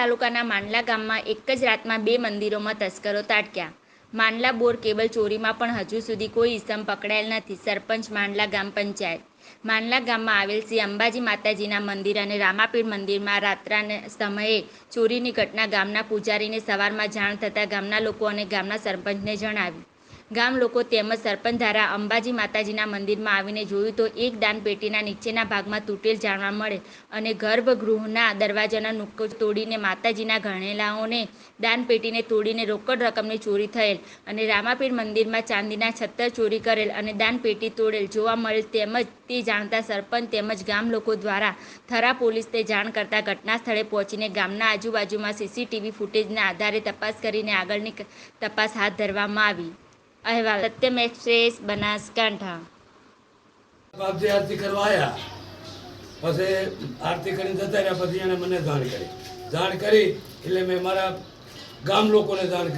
તાલુકાના માંડલા ગામમાં એક જ રાતમાં 2 મંદિરોમાં તસ્કરો ત્રાટક્યા. માંડલા બોર કેબલ ચોરીમાં પણ હજુ સુધી કોઈ ઇસમ પકડાયેલ નથી. સરપંચ માંડલા ગામ પંચાયત. માંડલા ગામમાં આવેલ શ્રી અંબાજી માતાજીના મંદિર અને રામાપીર મંદિરમાં રાત્રના સમયે ચોરીની ઘટના ગામના પૂજારીને સવારમાં જાણ થતાં ગામના લોકો અને ગામના સરપંચને જણાવી. ગામ લોકો તેમજ સરપંચ દ્વારા અંબાજી માતાજીના મંદિરમાં આવીને જોયું તો એક દાનપેટીના નીચેના ભાગમાં તૂટેલ જાણવા મળે અને ગર્ભગૃહના દરવાજાના નુક્કર તોડીને માતાજીના ઘરેણાઓને દાનપેટીને તોડીને રોકડ રકમની ચોરી થયેલ અને રામાપીર મંદિરમાં ચાંદીના છત્તર ચોરી કરેલ અને દાનપેટી તોડેલ જોવા મળેલ તેમજ તે જાણતા સરપંચ તેમજ ગામ લોકો દ્વારા થરા પોલીસને જાણ કરતા ઘટના સ્થળે પહોંચીને ગામના આજુબાજુમાં સીસીટીવી ફૂટેજના આધારે તપાસ કરીને આગળની તપાસ હાથ ધરવામાં આવી. અહેવાલ સત્યમ એક્સપ્રેસ, બનાસકાંઠા. બાપજી આરતી કરવા આવ્યા, પછી આરતી કરીને જતા રહ્યા. પછી એને મને જાણ કરી એટલે મેં મારા ગામ લોકોને જાણ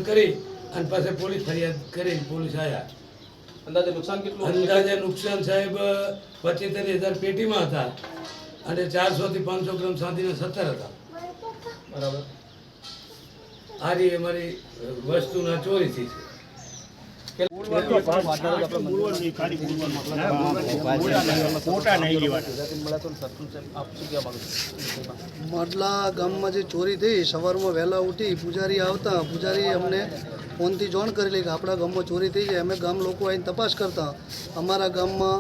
કરી અને પછી પોલીસ ફરિયાદ કરી. પોલીસ આવ્યા. અંદાજે નુકસાન કેટલું? અંદાજે નુકસાન સાહેબ 75,000 પેટીમાં હતા અને 400 થી 500 ગ્રામ ચાંદીના 17 હતા. બરાબર. આ રીતે અમારી વસ્તુના ચોરી થઈ છે. માંડલા ગામમાં જે ચોરી થઈ, સવારમાં વહેલા ઉઠી પૂજારી આવતા, પૂજારીએ અમને ફોનથી જાણ કરેલી કે આપણા ગામમાં ચોરી થઈ છે. અમે ગામ લોકો આવીને તપાસ કરતા. અમારા ગામમાં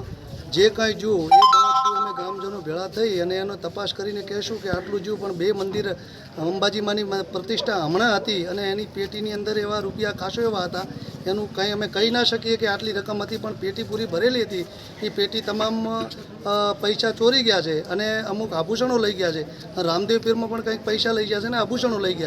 જે કાંઈ જોયું એ બધું અમે ગામજનો ભેળા થઈ અને એનો તપાસ કરીને કહેશું કે આટલું જોયું. પણ 2 મંદિર અંબાજીમાંની પ્રતિષ્ઠા હમણાં હતી અને એની પેટીની અંદર એવા રૂપિયા ખાસો એવા હતા, એનું કંઈ અમે કહી ના શકીએ કે આટલી રકમ હતી, પણ પેટી પૂરી ભરેલી હતી. એ પેટી તમામ પૈસા ચોરી ગયા છે અને અમુક આભૂષણો લઈ ગયા છે. રામદેવ પીરમાં પણ કંઈક પૈસા લઈ ગયા છે અને આભૂષણો લઈ ગયા છે.